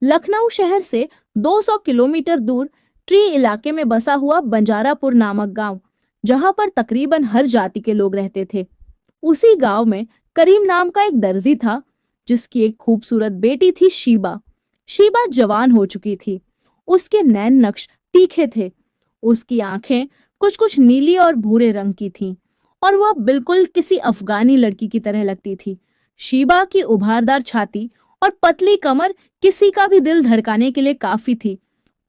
लखनऊ शहर से 200 किलोमीटर दूर ट्री इलाके में बसा हुआ बंजारापुर नामक गांव, जहां पर तकरीबन हर जाति के लोग रहते थे। उसी गांव में करीम नाम का एक दर्जी था, जिसकी एक खूबसूरत बेटी थी शीबा। शीबा जवान हो चुकी थी। उसके नैन नक्श तीखे थे। उसकी आंखें कुछ कुछ नीली और भूरे रंग की थीं और वह बिल्कुल किसी अफगानी लड़की की तरह लगती थी। शीबा की उभारदार छाती और पतली कमर किसी का भी दिल धड़काने के लिए काफी थी।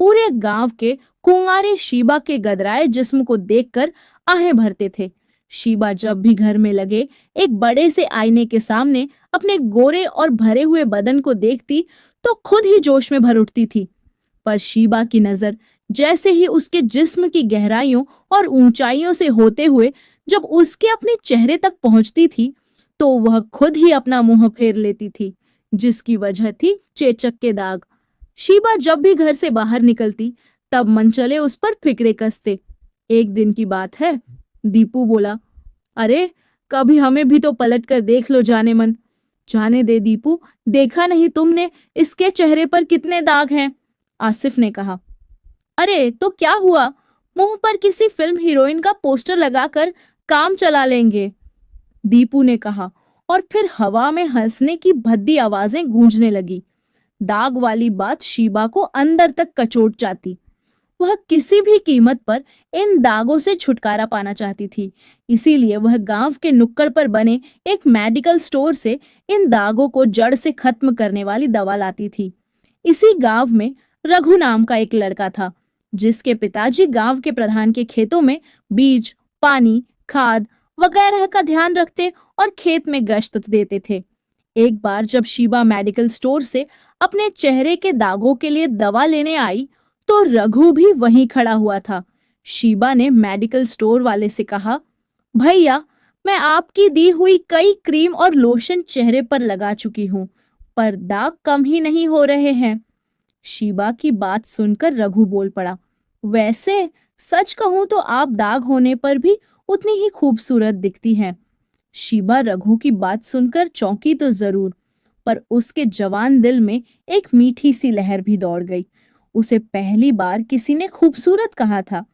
पूरे गांव के कुंवारे शीबा के गदराए जिस्म को देखकर आहें भरते थे। शीबा जब भी घर में लगे एक बड़े से आईने के सामने अपने गोरे और भरे हुए बदन को देखती तो खुद ही जोश में भर उठती थी। पर शीबा की नजर जैसे ही उसके जिस्म की गहराइयों और ऊंचाइयों से होते हुए जब उसके अपने चेहरे तक पहुंचती थी, तो वह खुद ही अपना मुंह फेर लेती थी, जिसकी वजह थी चेचक के दाग। शीबा जब भी घर से बाहर निकलती, तब मनचले उस पर फिक्रे कसते। एक दिन की बात है, दीपू बोला, अरे कभी हमें भी तो पलट कर देख लो जाने मन। जाने दे दीपू, देखा नहीं तुमने इसके चेहरे पर कितने दाग हैं? आसिफ ने कहा। अरे तो क्या हुआ, मुंह पर किसी फिल्म हीरोइन का पोस्टर लगाकर काम चला लेंगे, दीपू ने कहा। और फिर हवा में हंसने की भद्दी आवाजें गूंजने लगी। दाग वाली बात शीबा को अंदर तक कचोट जाती। वह किसी भी कीमत पर इन दागों से छुटकारा पाना चाहती थी। इसीलिए वह गांव के नुक्कड़ पर बने एक मेडिकल स्टोर से इन दागों को जड़ से खत्म करने वाली दवा लाती थी। इसी गांव में रघु नाम का एक लड़का था, जिसके पिताजी गांव के प्रधान के खेतों में बीज, पानी, खाद वगैरह का ध्यान रखते और खेत में गश्त देते थे। एक बार जब शीबा मेडिकल स्टोर से अपने चेहरे के दागों के लिए दवा लेने आई, तो रघु भी वहीं खड़ा हुआ था। शीबा ने मेडिकल स्टोर वाले से कहा, भैया, मैं आपकी दी हुई कई क्रीम और लोशन चेहरे पर लगा चुकी हूँ, पर दाग कम ही नहीं हो रहे हैं। शीबा की बात सुनकर रघु बोल पड़ा, वैसे सच कहूं तो आप दाग होने पर भी उतनी ही खूबसूरत दिखती हैं। शीबा रघु की बात सुनकर चौंकी तो जरूर, पर उसके जवान दिल में एक मीठी सी लहर भी दौड़ गई। उसे पहली बार किसी ने खूबसूरत कहा था।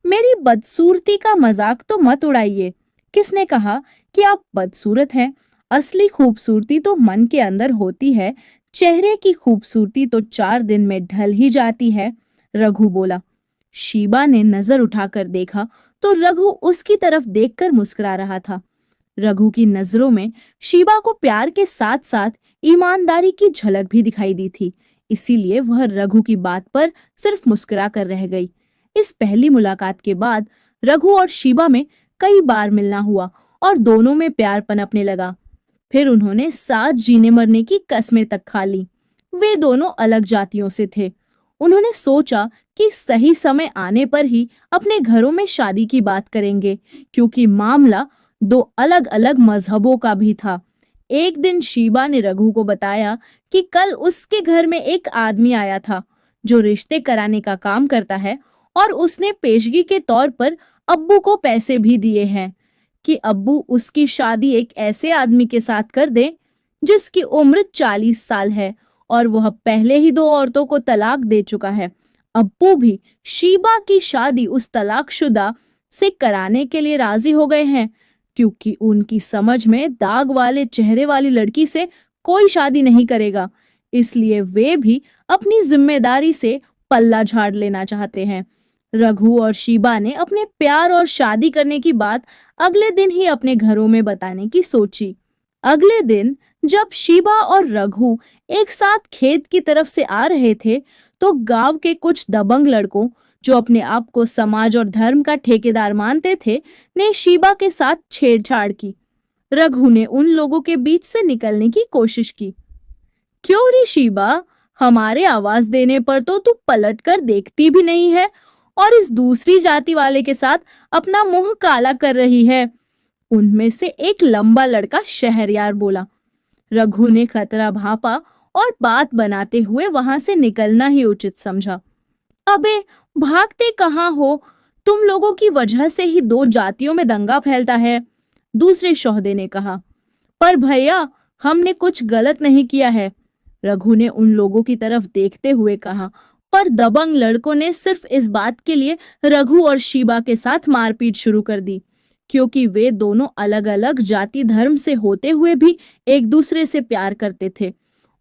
मेरी बदसूरती का मजाक तो मत उड़ाइए। किसने कहा कि आप बदसूरत हैं? असली खूबसूरती तो मन के अंदर होती है। चेहरे की खूबसूरती तो 4 दिन में ढल ही जाती है, रघु बोला। शीबा ने नजर उठाकर देखा तो रघु उसकी तरफ देखकर मुस्कुरा रहा था। रघु की नजरों में शीबा को प्यार के साथ साथ ईमानदारी की झलक भी दिखाई दी थी। इसीलिए वह रघु की बात पर सिर्फ मुस्कुरा कर रह गई। इस पहली मुलाकात के बाद रघु और शीबा में कई बार मिलना हुआ और दोनों में प्यार पनपने लगा। फिर उन्होंने साथ जीने मरने की कस्में तक खा ली। वे दोनों अलग जातियों से थे। उन्होंने सोचा कि सही समय आने पर ही अपने घरों में शादी की बात करेंगे, क्योंकि मामला 2 अलग अलग मजहबों का भी था। एक दिन शीबा ने रघु को बताया कि कल उसके घर में एक आदमी आया था, जो रिश्ते कराने का काम करता है, और उसने पेशगी के तौर पर अब्बू को पैसे भी दिए हैं कि अब्बू उसकी शादी एक ऐसे आदमी के साथ कर दे जिसकी उम्र 40 साल है और वह पहले ही 2 औरतों को तलाक दे चुका है। अब्बू भी शीबा की शादी उस तलाकशुदा से कराने के लिए राजी हो गए हैं, क्योंकि उनकी समझ में दाग वाले चेहरे वाली लड़की से कोई शादी नहीं करेगा। इसलिए वे भी अपनी जिम्मेदारी से पल्ला झाड़ लेना चाहते हैं। रघु और शीबा ने अपने प्यार और शादी करने की बात अगले दिन ही अपने घरों में बताने की सोची। अगले दिन जब शीबा और रघु एक साथ खेत की तरफ से आ रहे थे, तो गांव के कुछ दबंग लड़कों, जो अपने आप को समाज और धर्म का ठेकेदार मानते थे, ने शीबा के साथ छेड़छाड़ की। रघु ने उन लोगों के बीच से निकलने की कोशिश की। क्यों रे शीबा, हमारे आवाज देने पर तो तू पलट कर देखती भी नहीं है और इस दूसरी जाति वाले के साथ अपना मुंह काला कर रही है, उनमें से एक लंबा लड़का शहरयार बोला। रघु ने खतरा भांपा और बात बनाते हुए वहां से निकलना ही उचित समझा। अबे भागते कहाँ हो, तुम लोगों की वजह से ही 2 जातियों में दंगा फैलता है, दूसरे शोहदे ने कहा। पर भैया, हमने कुछ गलत नहीं किया है, रघु ने उन लोगों की तरफ देखते हुए कहा। पर दबंग लड़कों ने सिर्फ इस बात के लिए रघु और शीबा के साथ मारपीट शुरू कर दी, क्योंकि वे दोनों अलग-अलग जाति धर्म से होते हुए भी एक दूसरे से प्यार करते थे।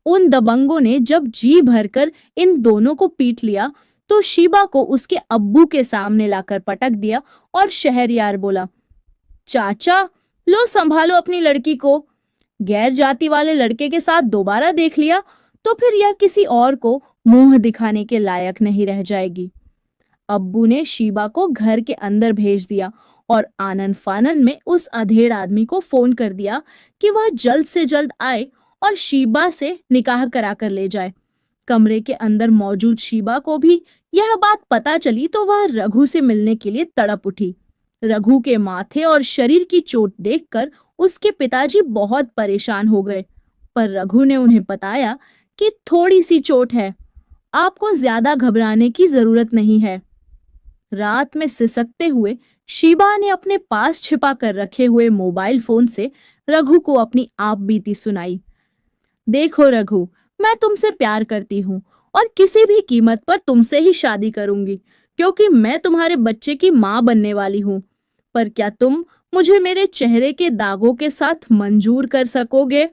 उन दबंगों ने जब जी भरकर इन दोनों को पीट लिया, तो शीबा को उसके अब्बू के सामने लाकर पटक दिया और शहरयार बोला, चाचा, लो संभालो अपनी लड़की को। गैर जाति वाले लड़के के साथ दोबारा देख लिया तो फिर यह किसी और को मुंह दिखाने के लायक नहीं रह जाएगी। अब्बू ने शीबा को घर के अंदर भेज दिया और आनन फानन में उस अधेड़ आदमी को फोन कर दिया कि वह जल्द से जल्द आए और शीबा से निकाह करा कर ले जाए। कमरे के अंदर मौजूद शीबा को भी यह बात पता चली तो वह रघु से मिलने के लिए तड़प उठी। रघु के माथे और शरीर की चोट देखकर उसके पिताजी बहुत परेशान हो गए, पर रघु ने उन्हें बताया कि थोड़ी सी चोट है, आपको ज्यादा घबराने की जरूरत नहीं है। रात में सिसकते हुए शीबा ने अपने पास छिपा कर रखे हुए मोबाइल फोन से रघु को अपनी आप बीती सुनाई। देखो रघु, मैं तुमसे प्यार करती हूँ और किसी भी कीमत पर तुमसे ही शादी करूंगी, क्योंकि मैं तुम्हारे बच्चे की माँ बनने वाली हूँ। पर क्या तुम मुझे मेरे चेहरे के दागों के साथ मंजूर कर सकोगे?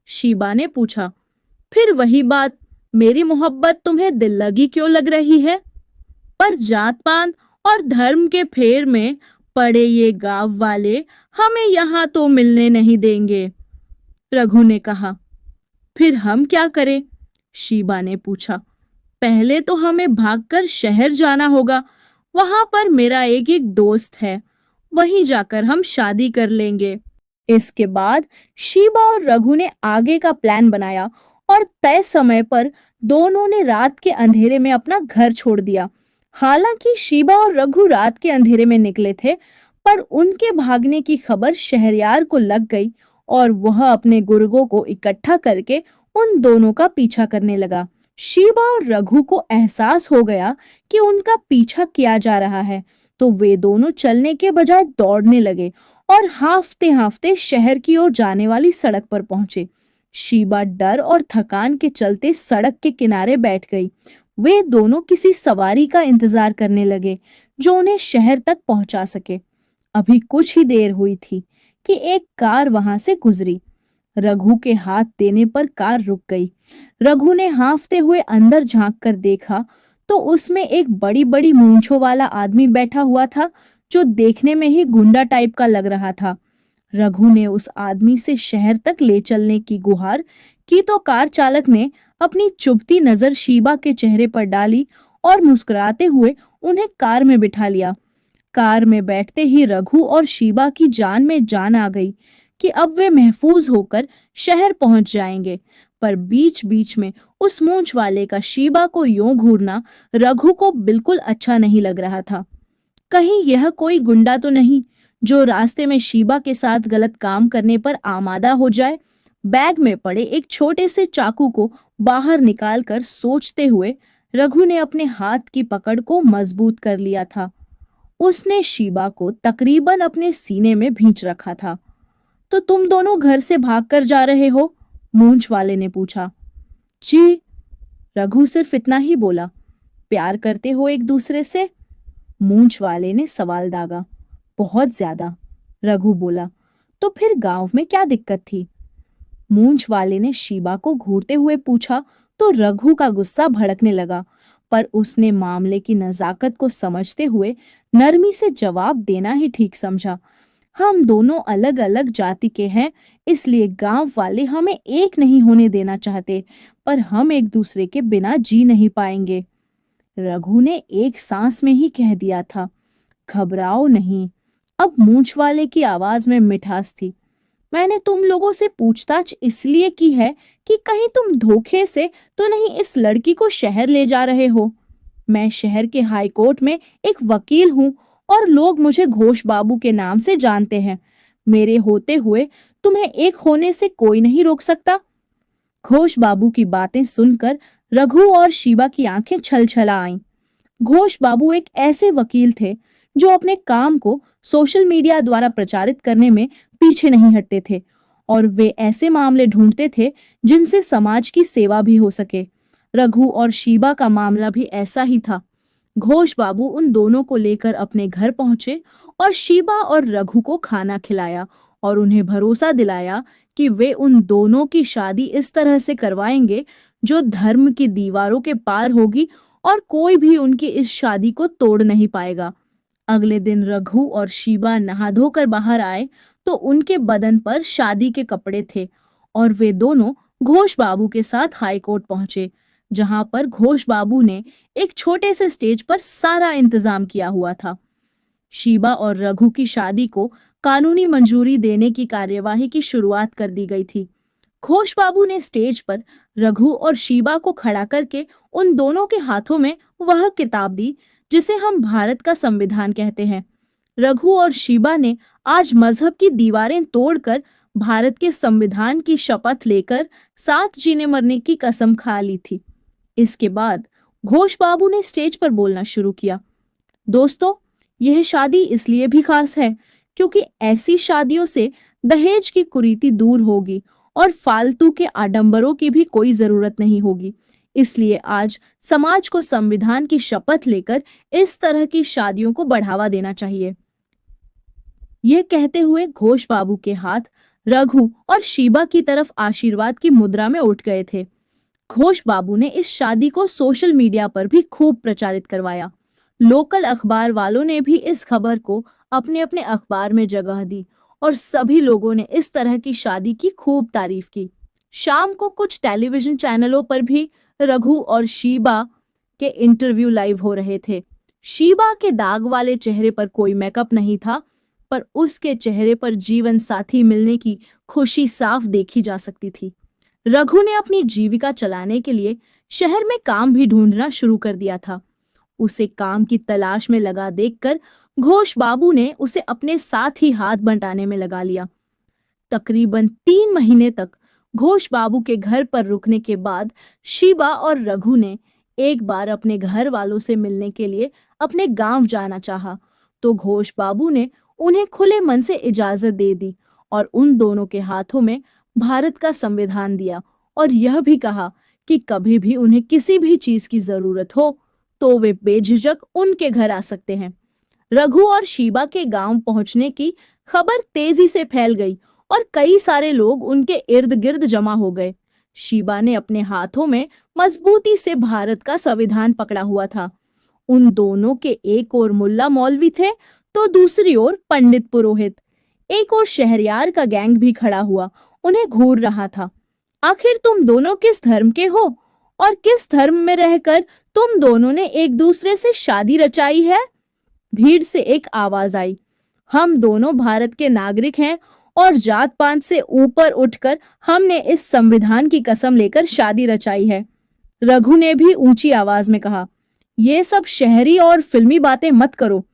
शीबा ने पूछा। फिर वही बात, मेरी मोहब्बत तुम्हें दिल लगी क्यों लग रही है? पर जात पात और धर्म के फेर में पड़े ये गांव वाले हमें यहाँ तो मिलने नहीं देंगे, रघु ने कहा। फिर हम क्या करें? शीबा ने पूछा। पहले तो हमें भागकर शहर जाना होगा, वहां पर मेरा एक दोस्त है, वहीं जाकर हम शादी कर लेंगे। इसके बाद शीबा और रघु ने आगे का प्लान बनाया और तय समय पर दोनों ने रात के अंधेरे में अपना घर छोड़ दिया। हालांकि शीबा और रघु रात के अंधेरे में निकले थे, पर उनके भागने की खबर शहरयार को लग गई और वह अपने गुर्गों को इकट्ठा करके उन दोनों का पीछा करने लगा। शीबा और रघु को एहसास हो गया कि उनका पीछा किया जा रहा है, तो वे दोनों चलने के बजाय दौड़ने लगे और हांफते हांफते शहर की ओर जाने वाली सड़क पर पहुंचे। शीबा डर और थकान के चलते सड़क के किनारे बैठ गई। वे दोनों किसी सवारी का इंतजार करने लगे जो उन्हें शहर तक पहुंचा सके। अभी कुछ ही देर हुई थी कि एक कार वहां से गुजरी। रघु के हाथ देने पर कार रुक गई। रघु ने हांफते हुए अंदर झांक कर देखा तो उसमें एक बड़ी बड़ी मूंछों वाला आदमी बैठा हुआ था, जो देखने में ही गुंडा टाइप का लग रहा था। रघु ने उस आदमी से शहर तक ले चलने की गुहार की तो कार चालक ने अपनी चुभती नजर शीबा के चेहरे पर डाली और मुस्कुराते हुए उन्हें कार में बिठा लिया। कार में बैठते ही रघु और शीबा की जान में जान आ गई कि अब वे महफूज होकर शहर पहुंच जाएंगे। पर बीच बीच में उस मूंछ वाले का शीबा को यूं घूरना रघु को बिल्कुल अच्छा नहीं लग रहा था। कहीं यह कोई गुंडा तो नहीं जो रास्ते में शीबा के साथ गलत काम करने पर आमादा हो जाए। बैग में पड़े एक छोटे से चाकू को बाहर निकालकर सोचते हुए रघु ने अपने हाथ की पकड़ को मजबूत कर लिया था। उसने शीबा को तकरीबन अपने सीने में भींच रखा था। तो तुम दोनों घर से भागकर जा रहे हो? मूंछ वाले ने पूछा। जी, रघु सिर्फ इतना ही बोला। प्यार करते हो एक दूसरे से? मूंछ वाले ने सवाल दागा। बहुत ज्यादा, रघु बोला। तो फिर गांव में क्या दिक्कत थी? मूंछ वाले ने शीबा को घूरते हुए पूछा तो रघु का गुस्सा भड़कने लगा, पर उसने मामले की नजाकत को समझते हुए नरमी से जवाब देना ही ठीक समझा। हम दोनों अलग अलग जाति के हैं, इसलिए गांव वाले हमें एक नहीं होने देना चाहते, पर हम एक दूसरे के बिना जी नहीं पाएंगे। रघु ने एक सांस में ही कह दिया था। घबराओ नहीं। अब मूंछ वाले की आवाज में मिठास थी। मैंने तुम लोगों से पूछताछ इसलिए की है कि कहीं तुम धोखे से तो नहीं इस लड़की को शहर ले जा रहे हो। मैं शहर के हाई कोर्ट में एक वकील हूँ और लोग मुझे घोष बाबू के नाम से जानते हैं। मेरे होते हुए तुम्हें एक होने से कोई नहीं रोक सकता। घोष बाबू की बातें सुनकर रघु और शीबा की आंखें छलछला आईं। घोष बाबू एक ऐसे वकील थे जो अपने काम को सोशल मीडिया द्वारा प्रचारित करने में पीछे नहीं हटते थे और वे ऐसे मामले ढूंढते थे जिनसे समाज की सेवा भी हो सके। रघु और शीबा का मामला भी ऐसा ही था। घोष बाबू उन दोनों को लेकर अपने घर पहुंचे और शीबा और रघु को खाना खिलाया और उन्हें भरोसा दिलाया कि वे उन दोनों की शादी इस तरह से करवाएंगे जो धर्म की दीवारों के पार होगी और कोई भी उनकी इस शादी को तोड़ नहीं पाएगा। अगले दिन रघु और शीबा नहा धोकर बाहर आए तो उनके बदन पर शादी के कपड़े थे और वे दोनों घोष बाबू के साथ हाई कोर्ट पहुंचे, जहां पर घोष बाबू ने एक छोटे से स्टेज पर सारा इंतजाम किया हुआ था। शीबा और रघु की शादी को कानूनी मंजूरी देने की कार्यवाही की शुरुआत कर दी गई थी। घोष बाबू ने स्टेज पर रघु और शीबा को खड़ा करके उन दोनों के हाथों में वह किताब दी जिसे हम भारत का संविधान कहते हैं। रघु और शीबा ने आज मजहब की दीवारें तोड़कर भारत के संविधान की शपथ लेकर साथ जीने मरने की कसम खा ली थी। इसके बाद घोष बाबू ने स्टेज पर बोलना शुरू किया। दोस्तों, यह शादी इसलिए भी खास है क्योंकि ऐसी शादियों से दहेज की कुरीति दूर होगी और फालतू के आडंबरों की भी कोई जरूरत नहीं होगी। इसलिए आज समाज को संविधान की शपथ लेकर इस तरह की शादियों को बढ़ावा देना चाहिए। यह कहते हुए घोष बाबू के हाथ रघु और शीबा की तरफ आशीर्वाद की मुद्रा में उठ गए थे। घोष बाबू ने इस शादी को सोशल मीडिया पर भी खूब प्रचारित करवाया। लोकल अखबार वालों ने भी इस खबर को अपने अपने अखबार में जगह दी और सभी लोगों ने इस तरह की शादी की खूब तारीफ की। शाम को कुछ टेलीविजन चैनलों पर भी रघु और शीबा के इंटरव्यू लाइव हो रहे थे। शीबा के दाग वाले चेहरे पर कोई मेकअप नहीं था, पर उसके चेहरे पर जीवन साथी मिलने की खुशी साफ देखी जा सकती थी। रघु ने अपनी जीविका चलाने के लिए शहर में काम भी ढूंढना शुरू कर दिया था। उसे काम की तलाश में लगा देखकर घोष बाबू ने उसे अपने साथ ही हाथ बंटाने में लगा लिया। तकरीबन 3 महीने तक घोष बाबू के घर पर रुकने के बाद शीबा और रघु ने एक बार अपने घर वालों से मिलने के लिए अपने गांव जाना चाहा, तो घोष बाबू ने उन्हें खुले मन से इजाजत दे दी और उन दोनों के हाथों में भारत का संविधान दिया और यह भी कहा कि कभी भी उन्हें किसी भी चीज की जरूरत हो तो वे बेझिझक उनके घर आ सकते हैं। रघु और शीबा के गांव पहुंचने की खबर तेजी से फैल गई और कई सारे लोग उनके इर्द गिर्द जमा हो गए। शीबा ने अपने हाथों में मजबूती से भारत का संविधान पकड़ा हुआ था। उन दोनों के एक ओर मुल्ला मौलवी थे तो दूसरी ओर पंडित पुरोहित। एक और शहरयार का गैंग भी खड़ा हुआ उन्हें घूर रहा था। आखिर तुम दोनों किस धर्म के हो और किस धर्म में रहकर तुम दोनों ने एक दूसरे से शादी रचाई है? भीड़ से एक आवाज आई। हम दोनों भारत के नागरिक हैं और जात पात से ऊपर उठकर हमने इस संविधान की कसम लेकर शादी रचाई है। रघु ने भी ऊंची आवाज में कहा, ये सब शहरी और फिल्मी बातें मत करो।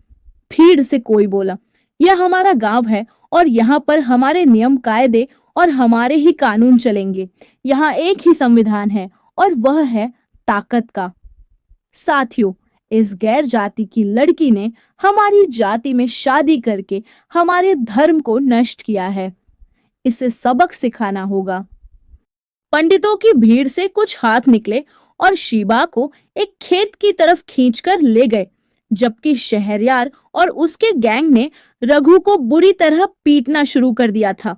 भीड़ से कोई बोला, यह हमारा गांव है और यहाँ पर हमारे नियम कायदे और हमारे ही कानून चलेंगे। यहाँ एक ही संविधान है और वह है ताकत का। साथियों, इस गैर जाति की लड़की ने हमारी जाति में शादी करके हमारे धर्म को नष्ट किया है। इसे सबक सिखाना होगा। पंडितों की भीड़ से कुछ हाथ निकले और शीबा को एक खेत की तरफ खींचकर ले गए, जबकि शहरयार और उसके गैंग ने रघु को बुरी तरह पीटना शुरू कर दिया था।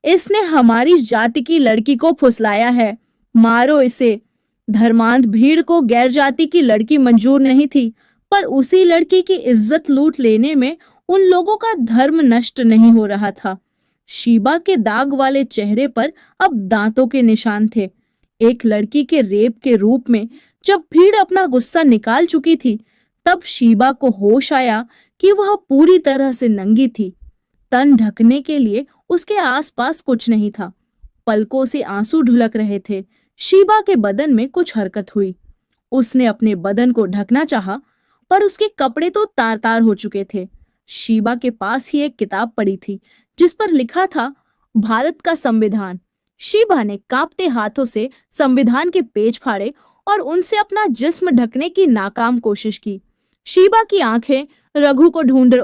इसने हमारी जाति की लड़की को फुसलाया है, मारो इसे। धर्मांध भीड़ को गैर जाति की लड़की मंजूर नहीं थी, पर उसी लड़की की इज्जत लूट लेने में उन लोगों का धर्म नष्ट नहीं हो रहा था। शीबा के दाग वाले चेहरे पर अब दांतों के निशान थे। एक लड़की के रेप के रूप में जब भीड़ अपना गुस्सा निकाल चुकी थी, तब शीबा को होश आया कि वह पूरी तरह से नंगी थी। तन ढकने के लिए उसके आसपास कुछ नहीं था। पलकों से आंसू ढुलक रहे थे। शीबा के बदन में कुछ हरकत हुई। उसने अपने बदन को ढकना चाहा, पर उसके कपड़े तो तार तार हो चुके थे। शीबा के पास ही एक किताब पड़ी थी जिस पर लिखा था भारत का संविधान। शीबा ने कांपते हाथों से संविधान के पेज फाड़े और उनसे अपना जिस्म ढकने की नाकाम कोशिश की। शीबा की आंखें रघु को ढूंढ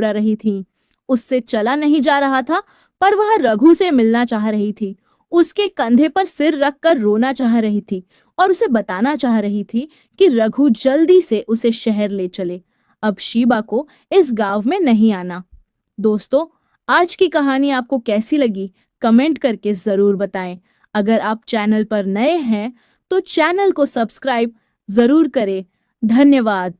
रही थीं। उससे चला नहीं जा रहा था, पर वह रघु से मिलना चाह रही थी, उसके कंधे पर सिर रखकर रोना चाह रही थी और उसे बताना चाह रही थी कि रघु जल्दी से उसे शहर ले चले। अब शीबा को इस गांव में नहीं आना। दोस्तों, आज की कहानी आपको कैसी लगी कमेंट करके जरूर बताएं। अगर आप चैनल पर नए हैं तो चैनल को सब्सक्राइब जरूर करें। धन्यवाद।